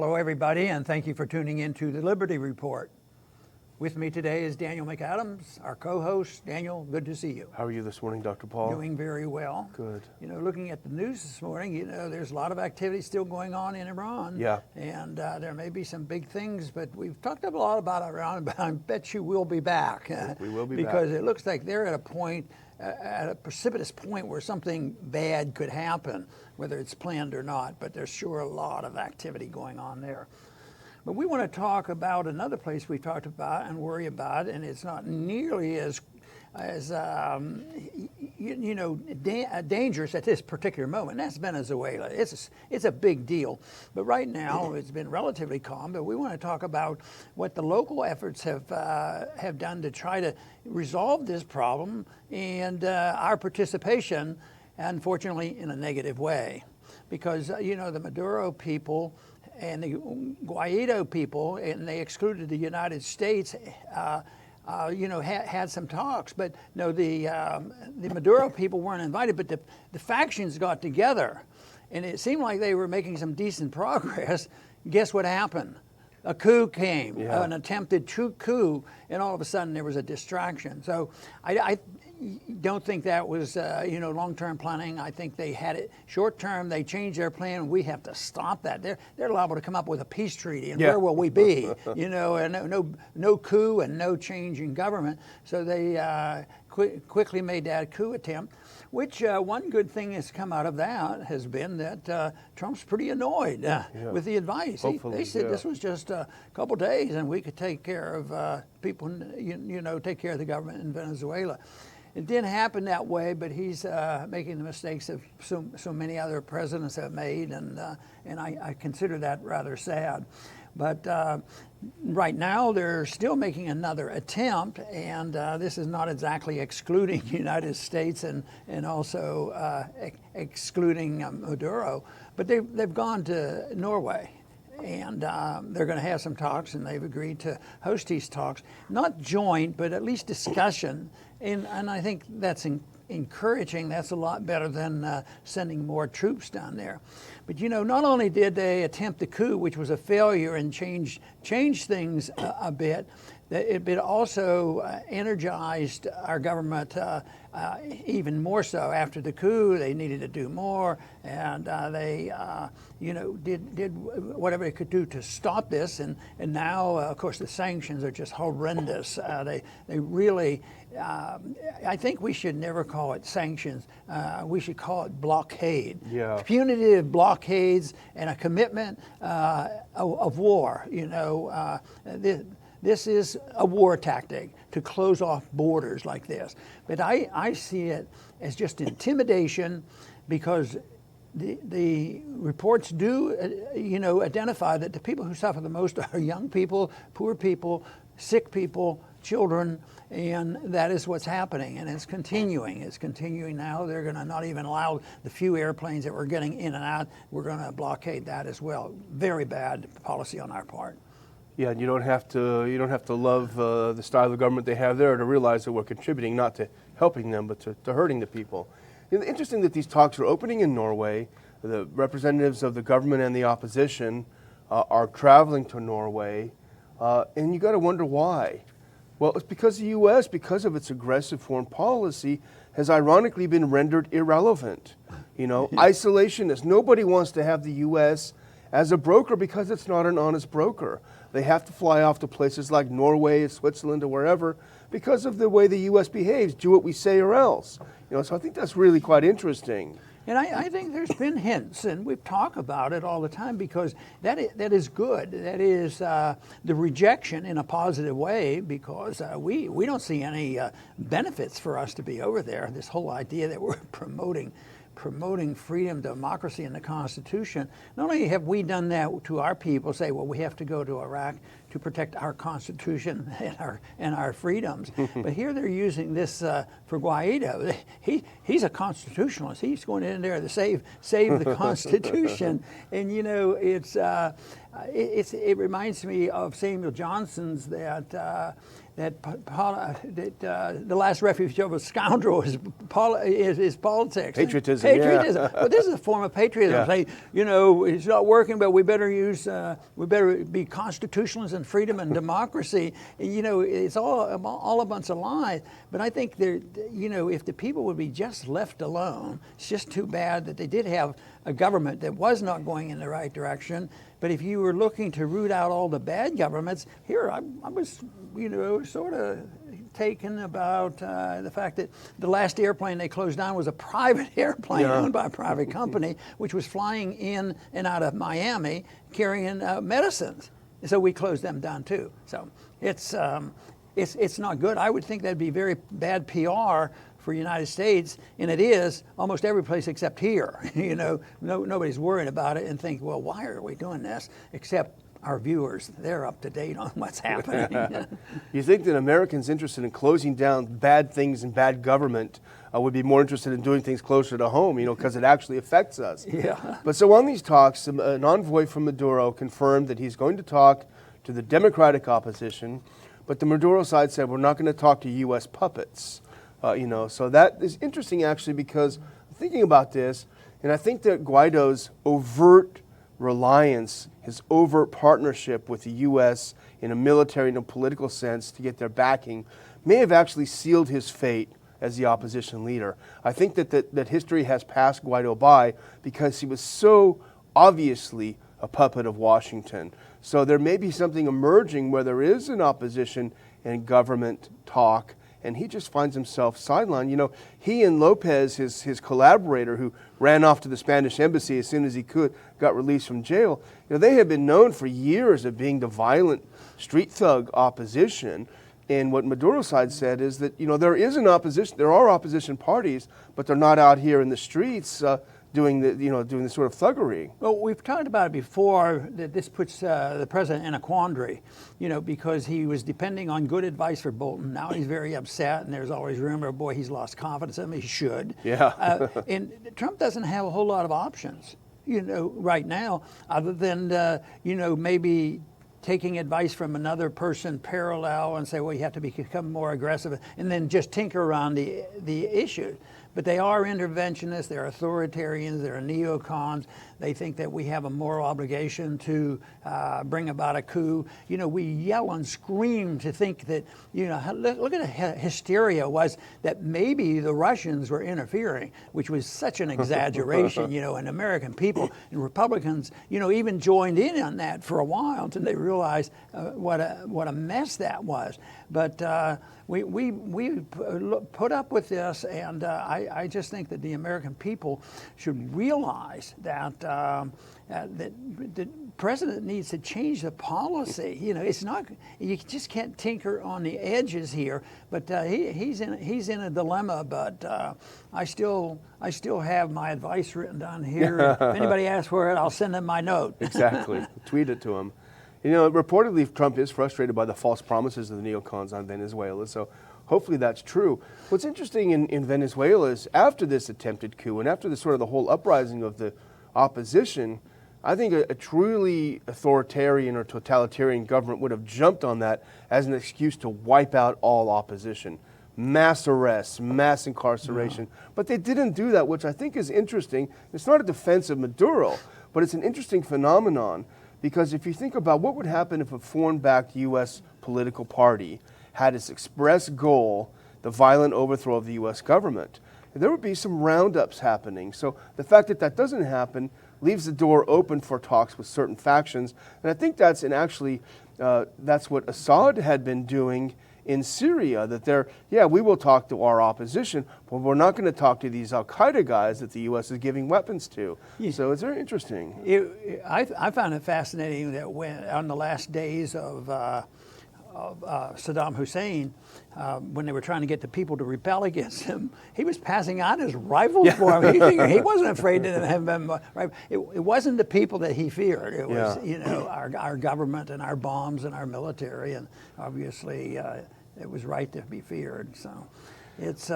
Hello, everybody, and thank you for tuning in to the Liberty Report. With me today is Daniel McAdams, our co-host. Daniel, good to see you. How are you this morning, Dr. Paul? Doing very well. Good. You know, looking at the news this morning, there's a lot of activity still going on in Iran. Yeah. And there may be some big things, but we've talked a lot about Iran, but I bet you we'll be back. We will be because back. it looks like they're at a point, at a precipitous point where something bad could happen, whether it's planned or not, but there's sure a lot of activity going on there. But we want to talk about another place we talked about and worry about, and it's not nearly as dangerous at this particular moment. That's Venezuela. It's a big deal. But right now it's been relatively calm. But we want to talk about what the local efforts have done to try to resolve this problem, and our participation, unfortunately, in a negative way, because the Maduro people and the Guaido people, and they excluded the United States, had some talks. But no, the Maduro people weren't invited, but the factions got together, and it seemed like they were making some decent progress. Guess what happened? A coup came, an attempted coup, and all of a sudden there was a distraction. So I don't think that was long-term planning. I think they had it short-term. They changed their plan. We have to stop that. They're liable to come up with a peace treaty, and where will we be? And no coup and no change in government. So they quickly made that coup attempt. Which one good thing has come out of that has been that Trump's pretty annoyed with the advice. They said this was just a couple days and we could take care of people, take care of the government in Venezuela. It didn't happen that way, but he's making the mistakes of so many other presidents have made, and I consider that rather sad. But right now, they're still making another attempt, and this is not exactly excluding the United States and also excluding Maduro, but they've gone to Norway. And they're going to have some talks, and they've agreed to host these talks, not joint, but at least discussion. And I think that's encouraging. That's a lot better than sending more troops down there. But not only did they attempt the coup, which was a failure, and change things a bit, it also energized our government even more so. After the coup, they needed to do more, and they did whatever they could do to stop this. And now, of course, the sanctions are just horrendous. They really. I think we should never call it sanctions. We should call it blockade. Yeah. Punitive blockades and a commitment of war. This is a war tactic to close off borders like this. But I see it as just intimidation, because the reports do identify that the people who suffer the most are young people, poor people, sick people, children, and that is what's happening, and it's continuing. It's continuing now. They're going to not even allow the few airplanes that we're getting in and out. We're going to blockade that as well. Very bad policy on our part. Yeah, and you don't have to love the style of government they have there to realize that we're contributing not to helping them, but to hurting the people. Interesting that these talks are opening in Norway. The representatives of the government and the opposition are traveling to Norway, and you got to wonder why. Well, it's because the U.S., because of its aggressive foreign policy, has ironically been rendered irrelevant. Isolationist. Nobody wants to have the U.S. as a broker because it's not an honest broker. They have to fly off to places like Norway, Switzerland, or wherever because of the way the U.S. behaves. Do what we say or else. So I think that's really quite interesting. And I think there's been hints, and we've talked about it all the time, because that is good. That is the rejection in a positive way, because we don't see any benefits for us to be over there. This whole idea that we're promoting freedom, democracy, and the Constitution. Not only have we done that to our people, say, well, we have to go to Iraq to protect our Constitution and our freedoms, but here they're using this for Guaido. He's a constitutionalist. He's going in there to save the Constitution, and it reminds me of Samuel Johnson's that the last refuge of a scoundrel is politics. Patriotism. Patriotism. Yeah. Well, this is a form of patriotism. Yeah. Say, it's not working, but we better be constitutionalists and freedom and democracy. It's all a bunch of lies. But I think if the people would be just left alone, it's just too bad that they did have a government that was not going in the right direction. But if you were looking to root out all the bad governments, here I was, sort of taken about the fact that the last airplane they closed down was a private airplane owned by a private company, which was flying in and out of Miami carrying medicines. So we closed them down too. So it's not good. I would think that'd be very bad PR for the United States, and it is almost every place except here. Nobody's worried about it and think, well, why are we doing this? Except our viewers, they're up to date on what's happening. You think that Americans interested in closing down bad things and bad government would be more interested in doing things closer to home, because it actually affects us. Yeah. But so on these talks, an envoy from Maduro confirmed that he's going to talk to the Democratic opposition, but the Maduro side said, we're not going to talk to U.S. puppets. So that is interesting, actually, because thinking about this, and I think that Guaido's overt reliance, his overt partnership with the U.S. in a military and a political sense to get their backing, may have actually sealed his fate as the opposition leader. I think that history has passed Guaido by because he was so obviously a puppet of Washington. So there may be something emerging where there is an opposition and government talk, and he just finds himself sidelined. He and Lopez, his collaborator, who ran off to the Spanish embassy as soon as he could, got released from jail. They have been known for years of being the violent street thug opposition. And what Maduro's side said is that, there is an opposition, there are opposition parties, but they're not out here in the streets doing the sort of thuggery. Well, we've talked about it before, that this puts the president in a quandary, because he was depending on good advice for Bolton. Now he's very upset, and there's always rumor, boy, he's lost confidence in him. He should. Yeah. And Trump doesn't have a whole lot of options, right now, other than, maybe taking advice from another person parallel and say, well, you have to become more aggressive, and then just tinker around the issue. But they are interventionists, they're authoritarians, they're neocons. They think that we have a moral obligation to bring about a coup. We yell and scream to think that, look at the hysteria was that maybe the Russians were interfering, which was such an exaggeration, and American people and Republicans, even joined in on that for a while until they realized what a mess that was. But we put up with this, and I just think that the American people should realize that that the president needs to change the policy. It's not, you just can't tinker on the edges here. But he's in a dilemma. But I still have my advice written down here. If anybody asks for it, I'll send them my note. Exactly. Tweet it to him. Reportedly, Trump is frustrated by the false promises of the neocons on Venezuela, so hopefully that's true. What's interesting in Venezuela is after this attempted coup and after the whole uprising of the opposition, I think a truly authoritarian or totalitarian government would have jumped on that as an excuse to wipe out all opposition. Mass arrests, mass incarceration. Yeah. But they didn't do that, which I think is interesting. It's not a defense of Maduro, but it's an interesting phenomenon. Because if you think about what would happen if a foreign-backed U.S. political party had its express goal, the violent overthrow of the U.S. government, there would be some roundups happening. So the fact that that doesn't happen leaves the door open for talks with certain factions. And I think that's that's what Assad had been doing in Syria, that we will talk to our opposition, but we're not going to talk to these Al-Qaeda guys that the U.S. is giving weapons to. Yeah. So it's very interesting. I found it fascinating that when on the last days of Saddam Hussein, when they were trying to get the people to rebel against him, he was passing out his rifles for him. He wasn't afraid to have them. It wasn't the people that he feared. It was our government and our bombs and our military, and obviously it was right to be feared. So it's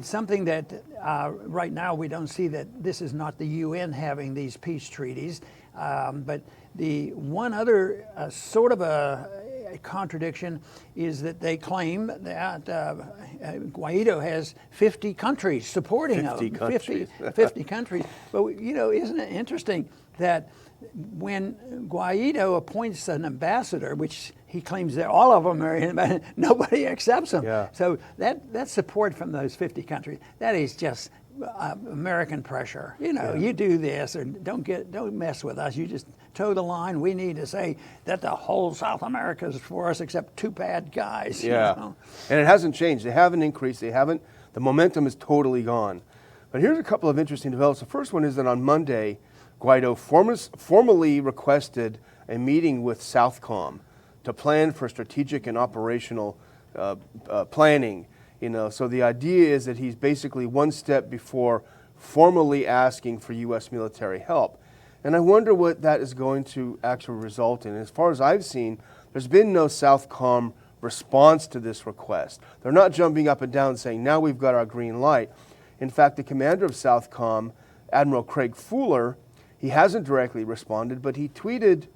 something that right now we don't see that this is not the UN having these peace treaties, but the one other sort of a contradiction is that they claim that Guaido has 50 countries supporting 50 him. countries. 50 countries. But, isn't it interesting that when Guaido appoints an ambassador, which he claims that all of them are in, nobody accepts him. Yeah. So that support from those 50 countries, that is just American pressure. You do this, or don't mess with us. You just toe the line. We need to say that the whole South America is for us, except two bad guys. Yeah, and it hasn't changed. They haven't increased. The momentum is totally gone. But here's a couple of interesting developments. The first one is that on Monday, Guaido formally requested a meeting with Southcom to plan for strategic and operational planning. So the idea is that he's basically one step before formally asking for U.S. military help. And I wonder what that is going to actually result in. As far as I've seen, there's been no Southcom response to this request. They're not jumping up and down saying, now we've got our green light. In fact, the commander of Southcom, Admiral Craig Fuller, he hasn't directly responded, but he tweeted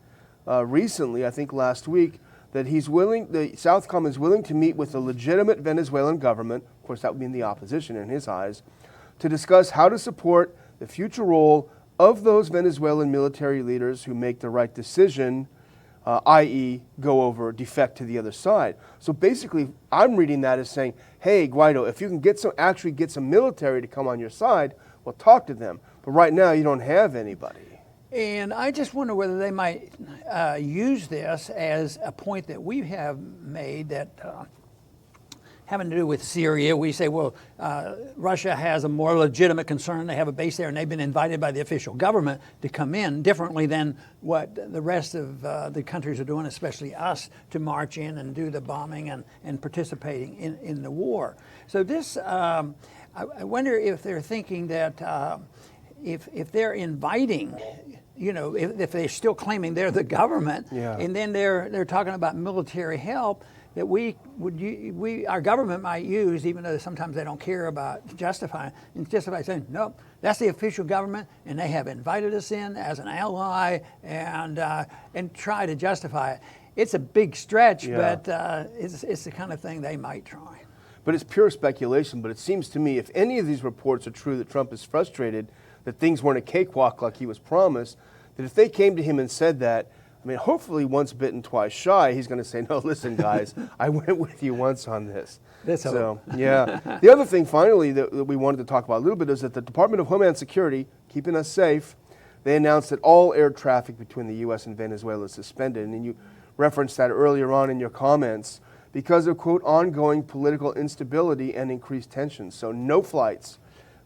recently, I think last week, that the Southcom is willing to meet with the legitimate Venezuelan government, of course that would mean the opposition in his eyes, to discuss how to support the future role of those Venezuelan military leaders who make the right decision, i.e. defect to the other side. So basically, I'm reading that as saying, hey, Guaido, if you can actually get some military to come on your side, well, talk to them. But right now, you don't have anybody. And I just wonder whether they might use this as a point that we have made that having to do with Syria. We say, well, Russia has a more legitimate concern. They have a base there, and they've been invited by the official government to come in differently than what the rest of the countries are doing, especially us, to march in and do the bombing and participating in the war. So this, I wonder if they're thinking that if they're inviting, if they're still claiming they're the government, and then they're talking about military help, that our government might use, even though sometimes they don't care about justifying saying, no, that's the official government, and they have invited us in as an ally, and try to justify it. It's a big stretch, but it's the kind of thing they might try. But it's pure speculation. But it seems to me, if any of these reports are true, that Trump is frustrated that things weren't a cakewalk like he was promised, that if they came to him and said that, hopefully once bitten, twice shy, he's going to say, no, listen, guys, I went with you once on this. So, yeah. The other thing, finally, that we wanted to talk about a little bit is that the Department of Homeland Security, keeping us safe, they announced that all air traffic between the U.S. and Venezuela is suspended. And you referenced that earlier on in your comments because of, quote, ongoing political instability and increased tensions. So no flights,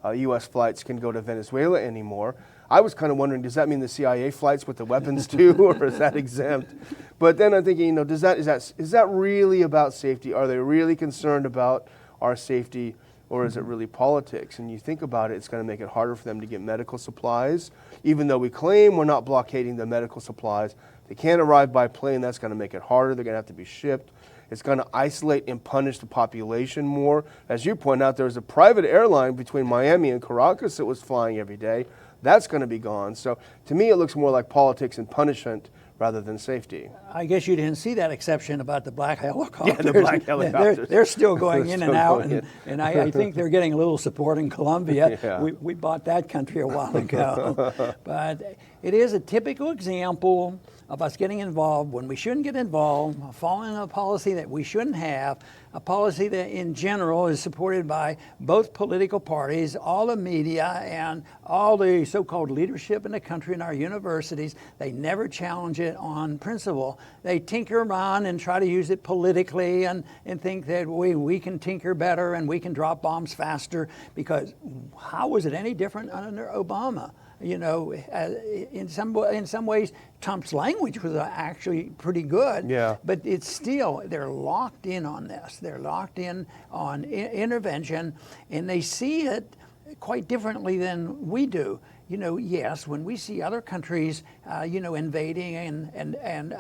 U.S. flights, can go to Venezuela anymore. I was kind of wondering, does that mean the CIA flights with the weapons too, or is that exempt? But then I'm thinking, is that really about safety? Are they really concerned about our safety, or is it really politics? And you think about it, it's going to make it harder for them to get medical supplies. Even though we claim we're not blockading the medical supplies, they can't arrive by plane. That's going to make it harder. They're going to have to be shipped. It's going to isolate and punish the population more. As you point out, there's a private airline between Miami and Caracas that was flying every day. That's going to be gone. So to me, it looks more like politics and punishment rather than safety. I guess you didn't see that exception about the black helicopters. Yeah, the black helicopters. They're still going in and out, and I think they're getting a little support in Colombia. Yeah. We bought that country a while ago. But it is a typical example of us getting involved when we shouldn't get involved, following a policy that we shouldn't have, a policy that in general is supported by both political parties, all the media, and all the so-called leadership in the country and our universities. They never challenge it on principle. They tinker around and try to use it politically and think that we can tinker better and we can drop bombs faster, because how was it any different under Obama? In some ways, Trump's language was actually pretty good. Yeah. But it's still, they're locked in on this. They're locked in on intervention, and they see it quite differently than we do. Yes, when we see other countries, invading and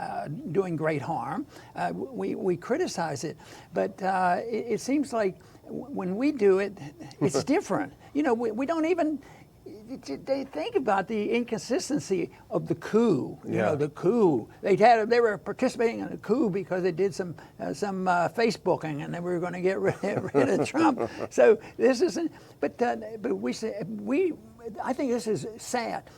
doing great harm, we criticize it. But it seems like when we do it, it's different. We don't even they think about the inconsistency of the coup. You Yeah. know, the coup. They were participating in a coup because they did some Facebooking, and they were going to get rid of Trump. So this isn't. But I think this is sad.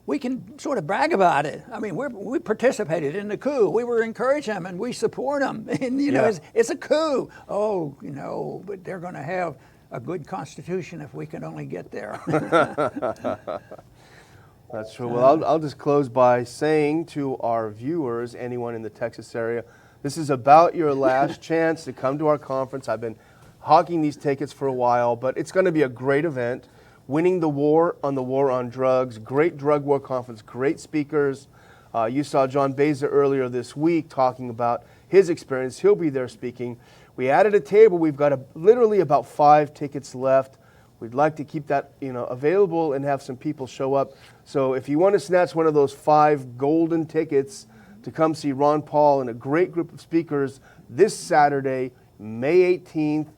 We can sort of brag about it. I mean, we participated in the coup. We were encouraging them, and we support them. And you know, Yeah. it's a coup. Oh, you know, but they're going to have a good constitution if we can only get there. That's true. Well, I'll just close by saying to our viewers, anyone in the Texas area, this is about your last chance to come to our conference. I've been hawking these tickets for a while, but it's going to be a great event. Winning the war on drugs, great drug war conference, great speakers. You saw John Beza earlier this week talking about his experience. He'll be there speaking. We added a table. We've got literally about 5 tickets left. We'd like to keep that available and have some people show up. So if you want to snatch one of those 5 golden tickets to come see Ron Paul and a great group of speakers this Saturday, May 18th,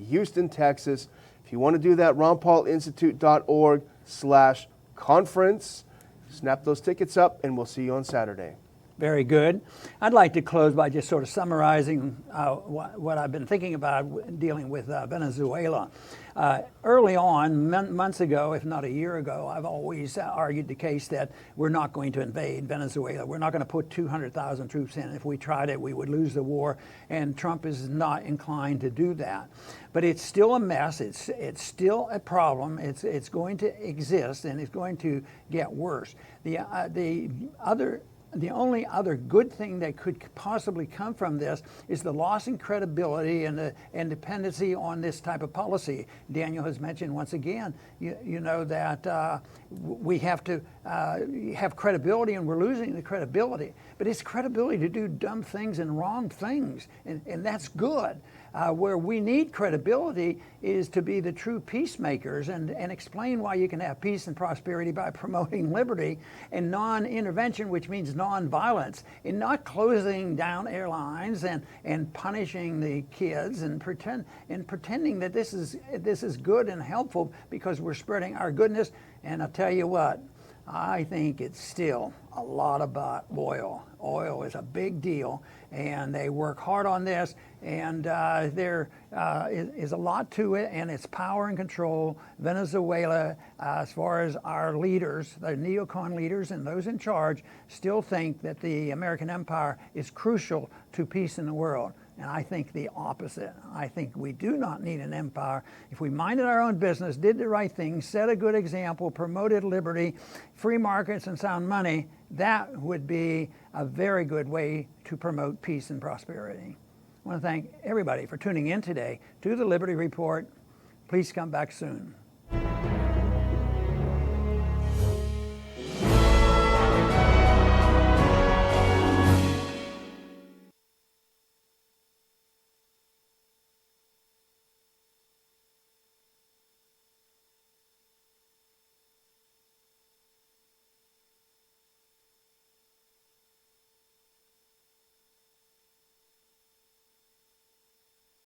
Houston, Texas. If you want to do that, ronpaulinstitute.org/conference. Snap those tickets up, and we'll see you on Saturday. Very good. I'd like to close by just sort of summarizing what I've been thinking about dealing with Venezuela. Early on, months ago, if not a year ago, I've always argued the case that we're not going to invade Venezuela. We're not going to put 200,000 troops in. If we tried it, we would lose the war, and Trump is not inclined to do that. But it's still a mess. It's still a problem. It's going to exist, and it's going to get worse. The only other good thing that could possibly come from this is the loss in credibility and the dependency on this type of policy. Daniel has mentioned once again, you know, that we have to have credibility, and we're losing the credibility. But it's credibility to do dumb things and wrong things, and that's good. Where we need credibility is to be the true peacemakers and explain why you can have peace and prosperity by promoting liberty and non-intervention, which means non-violence, and not closing down airlines and punishing the kids and pretending that this is good and helpful because we're spreading our goodness. And I'll tell you what, I think it's still a lot about oil. Oil is a big deal, and they work hard on this, and there is a lot to it, and it's power and control. Venezuela, as far as our leaders, the neocon leaders and those in charge, still think that the American empire is crucial to peace in the world. And I think the opposite. I think we do not need an empire. If we minded our own business, did the right thing, set a good example, promoted liberty, free markets, and sound money, that would be a very good way to promote peace and prosperity. I want to thank everybody for tuning in today to the Liberty Report. Please come back soon.